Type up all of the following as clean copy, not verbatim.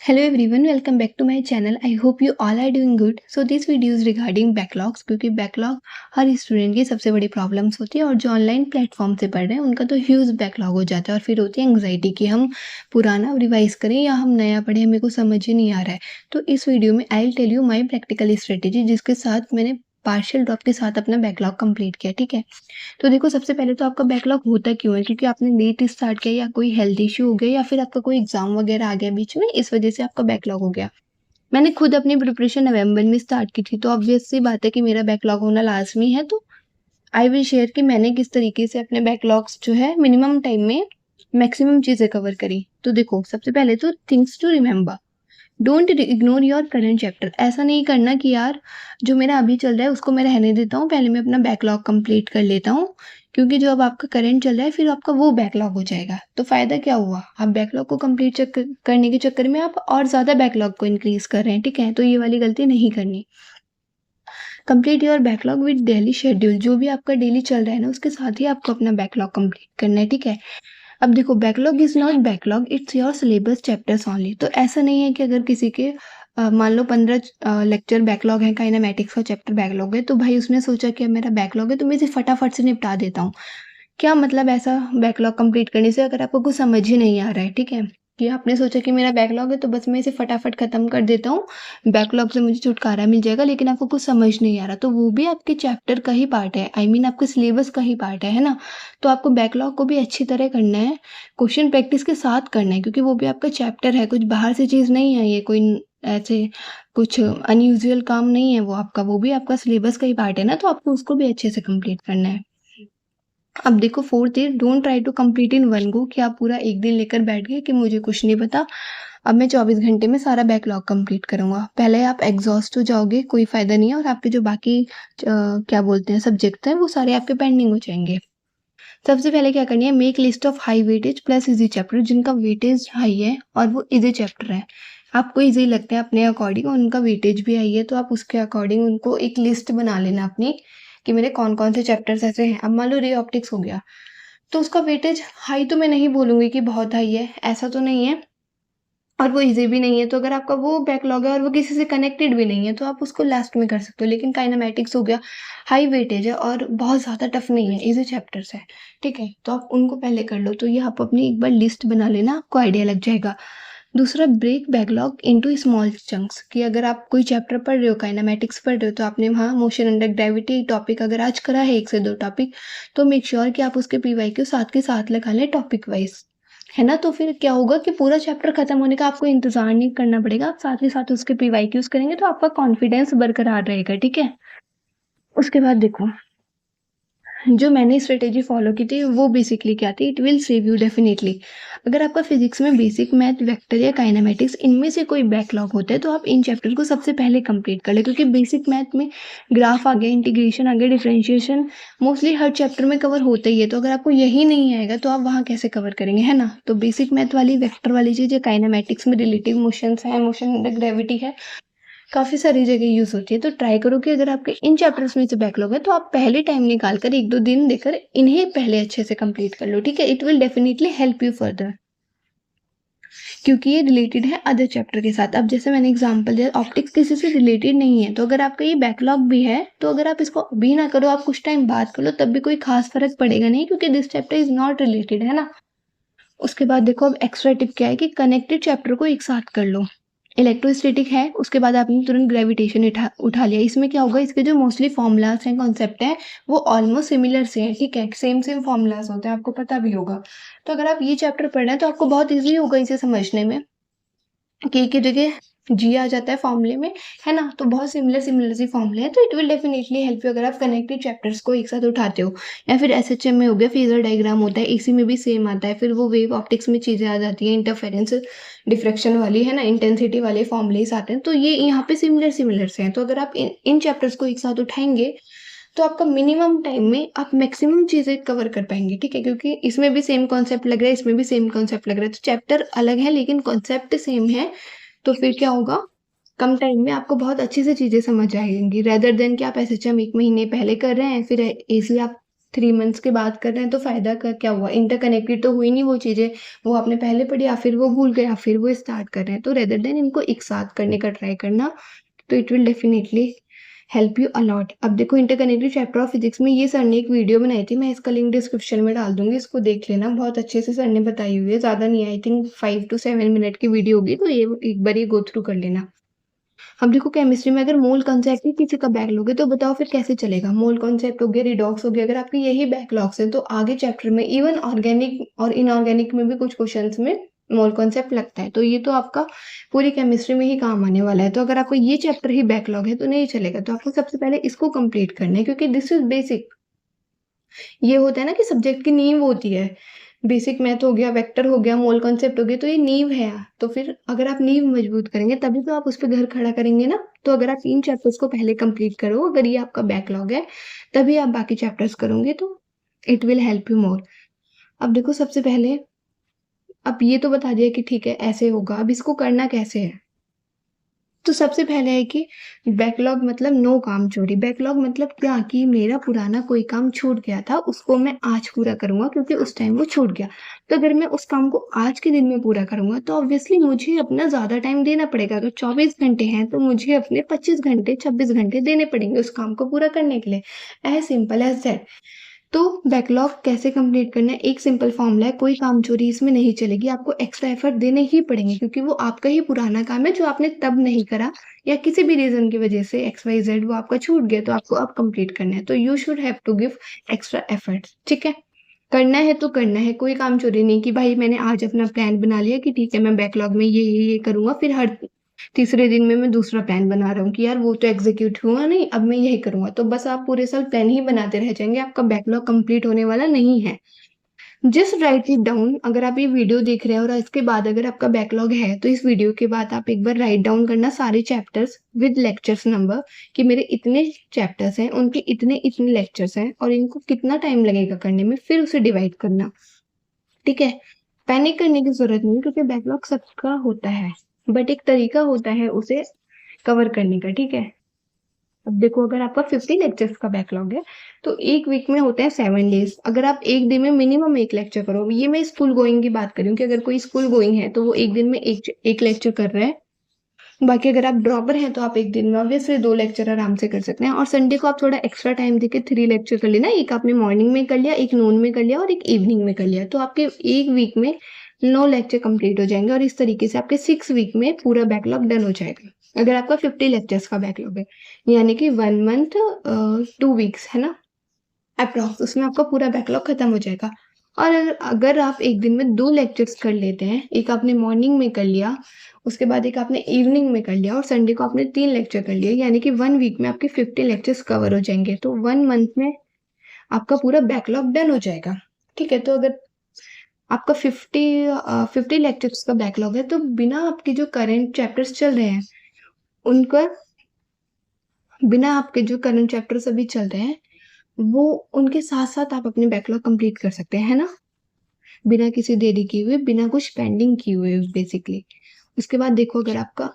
Hello everyone, welcome back to my channel. I hope you all are doing good. So this video is regarding backlogs क्योंकि backlog हर student की सबसे बड़ी problems होती है और जो ऑनलाइन प्लेटफॉर्म से पढ़ रहे हैं उनका तो ह्यूज बैकलॉग हो जाता है और फिर होती है एंग्जाइटी कि हम पुराना रिवाइज करें या हम नया पढ़ें, हमें को समझ ही नहीं आ रहा है। तो इस वीडियो में I will tell you my practical strategy जिसके साथ मैंने पार्शियल ड्रॉप के साथ अपना बैकलॉग कंप्लीट किया। ठीक है, तो देखो सबसे पहले तो आपका बैकलॉग होता क्यों है, क्योंकि आपने लेट स्टार्ट किया या कोई हेल्थ इश्यू हो गया या फिर आपका कोई एग्जाम वगैरह आ गया बीच में, इस वजह से आपका बैकलॉग हो गया। मैंने खुद अपनी प्रिपरेशन नवंबर में स्टार्ट की थी, तो ऑब्वियस सी बात है कि मेरा बैकलॉग होना लाजमी है। तो आई विल शेयर कि मैंने किस तरीके से अपने बैकलॉग्स जो है मिनिमम टाइम में मैक्सिमम चीजें कवर करी। तो देखो सबसे पहले तो things to remember, don't ignore your current chapter. ऐसा नहीं करना कि यार जो मेरा अभी चल रहा है उसको मैं रहने देता हूँ, पहले मैं अपना बैकलॉग कंप्लीट कर लेता हूँ, क्योंकि जो अब आपका करंट चल रहा है फिर आपका वो बैकलॉग हो जाएगा। तो फायदा क्या हुआ, आप बैकलॉग को कंप्लीट करने के चक्कर में आप और ज्यादा बैकलॉग को इंक्रीज कर रहे हैं। ठीक है, तो ये वाली गलती नहीं करनी। Complete your backlog with daily schedule, जो भी आपका डेली चल रहा है ना उसके साथ ही आपको अपना बैकलॉग कंप्लीट करना है। ठीक है, अब देखो backlog is not backlog, it's your syllabus chapters only. तो ऐसा नहीं है कि अगर किसी के मान लो 15 लेक्चर बैकलॉग है, काइनेमैटिक्स का चैप्टर बैकलॉग है, तो भाई उसने सोचा कि अब मेरा बैकलॉग है तो मैं इसे फटाफट से निपटा देता हूँ। क्या मतलब ऐसा बैकलॉग कंप्लीट करने से, अगर आपको कुछ समझ ही नहीं आ रहा है। ठीक है, कि आपने सोचा कि मेरा बैकलॉग है तो बस मैं इसे फटाफट खत्म कर देता हूँ, बैकलॉग से मुझे छुटकारा मिल जाएगा, लेकिन आपको कुछ समझ नहीं आ रहा, तो वो भी आपके चैप्टर का ही पार्ट है, आई मीन आपके सिलेबस का ही पार्ट है ना। तो आपको बैकलॉग को भी अच्छी तरह करना है, क्वेश्चन प्रैक्टिस के साथ करना है, क्योंकि वो भी आपका चैप्टर है, कुछ बाहर से चीज़ नहीं है, ये कोई ऐसे कुछ अनयूजुअल काम नहीं है, वो आपका वो भी आपका सिलेबस का ही पार्ट है ना, तो आपको उसको भी अच्छे से कंप्लीट करना है। अब देखो fourth is don't try to complete in one go, कि आप पूरा एक दिन लेकर बैठ गए कि मुझे कुछ नहीं पता, अब मैं 24 घंटे में सारा बैकलॉग कंप्लीट करूंगा। पहले आप एग्जॉस्ट हो जाओगे, कोई फायदा नहीं है, और आपके जो बाकी क्या बोलते हैं सब्जेक्ट हैं वो सारे आपके पेंडिंग हो जाएंगे। सबसे पहले क्या करनी है, make list of high weightage plus easy chapter, जिनका वेटेज हाई है और वो इजी चैप्टर है, आपको इजी लगते हैं अपने अकॉर्डिंग, उनका वेटेज भी हाई है, तो आप उसके अकॉर्डिंग उनको एक लिस्ट बना लेना अपनी कि मेरे कौन कौन से चैप्टर्स ऐसे हैं। अब मान लो रे ऑप्टिक्स हो गया, तो उसका वेटेज हाई तो मैं नहीं बोलूंगी कि बहुत हाई है, ऐसा तो नहीं है, और वो इजी भी नहीं है। तो अगर आपका वो बैकलॉग है और वो किसी से कनेक्टेड भी नहीं है तो आप उसको लास्ट में कर सकते हो। लेकिन काइनेमैटिक्स हो गया, हाई वेटेज है और बहुत ज़्यादा टफ नहीं है, इजी चैप्टर्स है, ठीक है, तो आप उनको पहले कर लो। तो ये आप अपनी एक बार लिस्ट बना लेना, आपको आइडिया लग जाएगा। दूसरा, break backlog into small chunks, कि अगर आप कोई चैप्टर पढ़ रहे हो, काइनेमैटिक्स पढ़ रहे हो, तो आपने वहाँ मोशन अंडर ग्रेविटी टॉपिक अगर आज करा है 1 से 2 टॉपिक, तो मेक श्योर कि आप उसके पीवाईक्यू साथ के साथ लगा लें टॉपिक वाइज, है ना। तो फिर क्या होगा कि पूरा चैप्टर खत्म होने का आपको इंतजार नहीं करना पड़ेगा, आप साथ ही साथ उसके पीवाईक्यूज करेंगे तो आपका कॉन्फिडेंस बरकरार रहेगा। ठीक है, उसके बाद देखो जो मैंने स्ट्रेटेजी फॉलो की थी वो बेसिकली क्या थी, it will save you definitely. अगर आपका फिजिक्स में बेसिक मैथ, वेक्टर या काइनेमेटिक्स इनमें से कोई बैकलॉग होता है तो आप इन चैप्टर को सबसे पहले कंप्लीट कर ले, क्योंकि बेसिक मैथ में ग्राफ आ गया, इंटीग्रेशन आ गया, डिफरेंशिएशन मोस्टली हर चैप्टर में कवर होता ही है। तो अगर आपको यही नहीं आएगा तो आप वहाँ कैसे कवर करेंगे, है ना। तो बेसिक मैथ वाली, वेक्टर वाली चीज़, काइनेमेटिक्स में रिलेटिव मोशंस है, मोशन अंडर ग्रेविटी है, काफ़ी सारी जगह यूज़ होती है। तो ट्राई करो कि अगर आपके इन चैप्टर्स में से बैकलॉग है तो आप पहले टाइम निकाल कर 1-2 दिन देकर इन्हें पहले अच्छे से कंप्लीट कर लो। ठीक है, it will definitely help you further, क्योंकि ये रिलेटेड है अदर चैप्टर के साथ। अब जैसे मैंने एग्जांपल दिया, ऑप्टिक्स किसी से रिलेटेड नहीं है, तो अगर आपका ये बैकलॉग भी है तो अगर आप इसको अभी ना करो, आप कुछ टाइम बाद कर लो, तब भी कोई खास फर्क पड़ेगा नहीं, क्योंकि this chapter is not related, है ना। उसके बाद देखो अब एक्स्ट्रा टिप क्या है कि कनेक्टेड चैप्टर को एक साथ कर लो। इलेक्ट्रोस्टैटिक है, उसके बाद आपने तुरंत ग्रेविटेशन उठा लिया, इसमें क्या होगा, इसके जो मोस्टली फॉर्मूलाज हैं, कॉन्सेप्ट हैं, वो ऑलमोस्ट सिमिलर से हैं। ठीक है, सेम सेम फॉर्मूलाज होते हैं, आपको पता भी होगा। तो अगर आप ये चैप्टर पढ़ रहे हैं तो आपको बहुत ईजी होगा इसे समझने में, कि एक ही जगह जी आ जाता है फॉर्मूले में, है ना। तो बहुत सिमिलर सिमिलर सी फॉर्मूले हैं, तो it will definitely help you अगर आप कनेक्टेड चैप्टर्स को एक साथ उठाते हो। या फिर एसएचएम में हो गया, फेजर डायग्राम होता है, एसी में भी सेम आता है, फिर वो वेव ऑप्टिक्स में चीज़ें आ जाती हैं, इंटरफेरेंस डिफ्रैक्शन वाली, है ना, इंटेंसिटी वाले फॉर्मूलेस आते हैं, तो ये यहाँ पे सिमिलर सिमिलर से हैं। तो अगर आप इन चैप्टर्स को एक साथ उठाएंगे तो आपका मिनिमम टाइम में आप मैक्सिमम चीज़ें कवर कर पाएंगे। ठीक है, क्योंकि इसमें भी सेम कॉन्सेप्ट लग रहा है, इसमें भी सेम कॉन्सेप्ट लग रहा है, तो चैप्टर अलग है लेकिन कॉन्सेप्ट सेम है। तो फिर क्या होगा, कम टाइम में आपको बहुत अच्छे से चीज़ें समझ आएँगी, रेदर देन कि आप एसएचएम 1 महीने पहले कर रहे हैं, फिर एसी आप 3 मंथ्स के बाद कर रहे हैं तो फ़ायदा का क्या हुआ? इंटरकनेक्टेड तो हुई नहीं वो चीज़ें, वो आपने पहले पढ़ी या फिर वो भूल गए या फिर वो स्टार्ट कर रहे हैं। तो रेदर देन इनको एक साथ करने का ट्राई करना, तो it will definitely help you a lot. अब देखो इंटरकनेक्टेड चैप्टर ऑफ फिज़िक्स में ये सर ने एक वीडियो बनाई थी, मैं इसका लिंक डिस्क्रिप्शन में डाल दूँगी, इसको देख लेना। बहुत अच्छे से सर ने बताई हुई है, ज़्यादा नहीं है, आई थिंक 5 टू 7 मिनट की वीडियो होगी, तो ये एक बार ही गो थ्रू कर लेना। अब देखो केमिस्ट्री में अगर मोल कॉन्सेप्ट ही किसी का बैकलॉग है तो बताओ फिर कैसे चलेगा? मोल कॉन्सेप्ट हो गया, रिडॉक्स हो गया, अगर आपके यही बैकलॉग्स हैं तो आगे चैप्टर में इवन ऑर्गेनिक और इनऑर्गेनिक में भी कुछ क्वेश्चंस में मोल कॉन्सेप्ट लगता है। तो ये तो आपका पूरी केमिस्ट्री में ही काम आने वाला है। तो अगर आपको ये चैप्टर ही बैकलॉग है तो नहीं चलेगा। तो आपको सबसे पहले इसको कंप्लीट करना है क्योंकि दिस इज बेसिक। ये होता है ना कि सब्जेक्ट की नींव होती है। बेसिक मैथ हो गया, वेक्टर हो गया, मोल कॉन्सेप्ट हो गया, तो ये नींव है। तो फिर अगर आप नींव मजबूत करेंगे तभी तो आप उस पे घर खड़ा करेंगे ना। तो अगर आप 3 चैप्टर्स को पहले कंप्लीट करो, अगर ये आपका बैकलॉग है, तभी आप बाकी चैप्टर्स करोगे तो it will help you more. अब देखो सबसे पहले अब ये तो बता दिया कि ठीक है ऐसे होगा, अब इसको करना कैसे है? तो सबसे पहले है कि बैकलॉग मतलब नो काम चोरी। बैकलॉग मतलब क्या कि मेरा पुराना कोई काम छूट गया था, उसको मैं आज पूरा करूँगा क्योंकि उस टाइम वो छूट गया। तो अगर मैं उस काम को आज के दिन में पूरा करूँगा तो ऑब्वियसली मुझे अपना ज़्यादा टाइम देना पड़ेगा। अगर 24 घंटे हैं तो मुझे अपने 25 घंटे, 26 घंटे देने पड़ेंगे उस काम को पूरा करने के लिए। As simple as that. तो बैकलॉग कैसे कंप्लीट करना है, एक सिंपल फॉर्मूला है, कोई काम चोरी इसमें नहीं चलेगी, आपको एक्स्ट्रा एफर्ट देने ही पड़ेंगे क्योंकि वो आपका ही पुराना काम है जो आपने तब नहीं करा या किसी भी रीज़न की वजह से एक्स वाई ज़ेड वो आपका छूट गया तो आपको अब कंप्लीट करना है। तो you should have to give extra efforts, ठीक है? करना है तो करना है, कोई काम चोरी नहीं कि भाई मैंने आज अपना प्लान बना लिया कि ठीक है मैं बैकलॉग में ये करूँगा, फिर हर तीसरे दिन में मैं दूसरा प्लान बना रहा हूँ कि यार वो तो एग्ज़ीक्यूट हुआ नहीं, अब मैं यही करूँगा। तो बस आप पूरे साल प्लान ही बनाते रह जाएँगे, आपका बैकलॉग कंप्लीट होने वाला नहीं है। Just right it down. अगर आप ये वीडियो देख रहे हैं और इसके बाद अगर आपका बैकलॉग है, तो इस वीडियो के बाद आप एक बार राइट डाउन करना सारे चैप्टर्स विद लेक्चर्स नंबर कि मेरे इतने चैप्टर्स हैं, उनके इतने-इतने लेक्चर्स हैं और इनको कितना टाइम लगेगा करने में, फिर उसे डिवाइड करना। ठीक है? पैनिक करने की ज़रूरत नहीं क्योंकि बैकलॉग सबका होता है, बट एक तरीका होता है उसे कवर करने का, ठीक है? अब देखो अगर आपका 50 लेक्चर्स का बैकलॉग है, तो 1 वीक में होते हैं 7 डेज़। अगर आप 1 दिन में मिनिमम 1 लेक्चर करो, ये मैं स्कूल गोइंग की बात कर रही हूँ कि अगर कोई स्कूल गोइंग है, तो वो 1 दिन में 1 लेक्चर कर रहा है। बाकी अगर आप ड्रॉपर हैं, तो आप 1 दिन में ऑब्वियसली 2 लेक्चर आराम से कर सकते हैं और संडे को आप थोड़ा एक्स्ट्रा टाइम देके 3 लेक्चर कर लेना। एक आपने मॉर्निंग में कर लिया, एक नून में कर लिया और एक इवनिंग में कर लिया। तो आपके 1 वीक में 9 लेक्चर कंप्लीट हो जाएँगे और इस तरीके से आपके 6 वीक में पूरा बैकलॉग डन हो जाएगा। अगर आपका 50 लेक्चर्स का बैकलॉग है, यानी कि 1 मंथ 2 वीक्स है ना? अप्रॉक्स उसमें आपका पूरा बैकलॉग खत्म हो जाएगा। और अगर आप एक दिन में 2 लेक्चर्स कर लेते हैं, एक आपने मॉर्निंग में कर लिया, उसके बाद एक आपने इवनिंग में कर लिया और संडे को आपने 3 लेक्चर कर लिए, यानी कि 1 वीक में आपके 50 लेक्चर्स कवर हो जाएँगे। तो 1 मंथ में आपका पूरा बैकलॉग डन हो जाएगा। ठीक है? तो अगर आपका 50 लेक्चर्स का बैकलॉग है, तो बिना आपके जो करंट चैप्टर्स चल रहे हैं, उनका बिना आपके जो करंट चैप्टर्स अभी चल रहे हैं, वो उनके साथ-साथ आप अपने बैकलॉग कंप्लीट कर सकते हैं, है ना? बिना किसी देरी किए हुए, बिना कुछ पेंडिंग किए हुए बेसिकली। उसके बाद देखो अगर आपका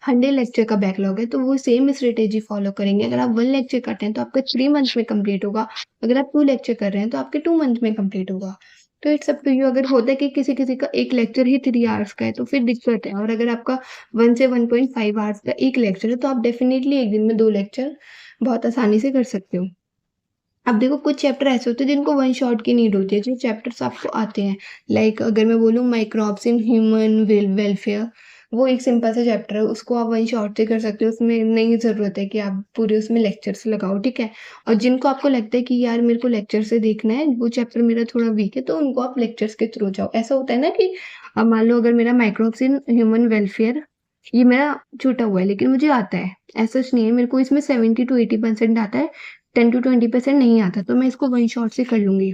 100 लेक्चर का बैकलॉग है, तो वो सेम स्ट्रेटेजी फॉलो करेंगे। अगर आप 1 लेक्चर करते हैं, तो आपका 3 मंथ्स में कंप्लीट होगा। अगर आप 2 लेक्चर कर रहे हैं, तो आपके 2 मंथ में कंप्लीट होगा। तो इट्स अप टू यू। अगर होता है कि किसी-किसी का 1 लेक्चर ही 3 आवर्स का है, तो फिर दिक्कत है और अगर आपका 1 से 1.5 आवर्स का 1 लेक्चर है, तो आप डेफिनिटली 1 दिन में 2 लेक्चर बहुत आसानी से कर सकते हो। अब देखो कुछ चैप्टर ऐसे होते हैं जिनको वन शॉट की नीड होती है, जो चैप्टर्स आपको आते हैं। लाइक अगर मैं बोलूँ माइक्रोब्स इन ह्यूमन वेलफेयर, वो एक सिंपल सा चैप्टर है, उसको आप वन शॉट से कर सकते हो, उसमें नहीं ज़रूरत है कि आप पूरे उसमें लेक्चर्स लगाओ, ठीक है? और जिनको आपको लगता है कि यार मेरे को लेक्चर से देखना है, वो चैप्टर मेरा थोड़ा वीक है, तो उनको आप लेक्चर्स के थ्रू जाओ। ऐसा होता है ना कि मान लो अगर मेरा माइक्रोब्स इन ह्यूमन वेलफेयर ये मेरा छूटा हुआ है, लेकिन मुझे आता है। ऐसा कुछ नहीं है, मेरे को इसमें 70 टू 80% आता है, 10 टू 20% नहीं आता, तो मैं इसको वन शॉट से कर लूँगी।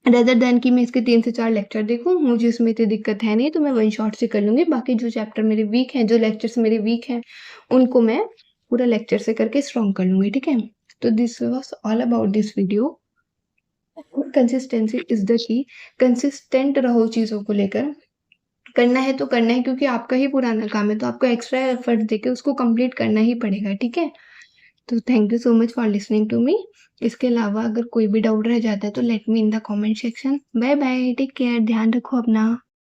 रेदर दैन कि मैं इसके 3 से 4 लेक्चर देखूँ, मुझे इसमें इतनी दिक्कत है नहीं, तो मैं वन शॉट से कर लूँगी। बाकी जो चैप्टर मेरे वीक हैं, जो लेक्चर्स मेरे वीक हैं, उनको मैं पूरा लेक्चर से करके स्ट्रॉन्ग कर लूँगी, ठीक है? तो this was all about this video. Consistency is the key. Consistent रहो चीज़ों को लेकर। करना है तो करना है क्योंकि आपका ही पुराना काम है, तो आपको एक्स्ट्रा एफर्ट देके उसको कंप्लीट करना ही पड़ेगा, ठीक है? तो thank you so much for listening to me. इसके अलावा अगर कोई भी डाउट रह जाता है तो let me in the comment section. Bye bye, take care, ध्यान रखो अपना।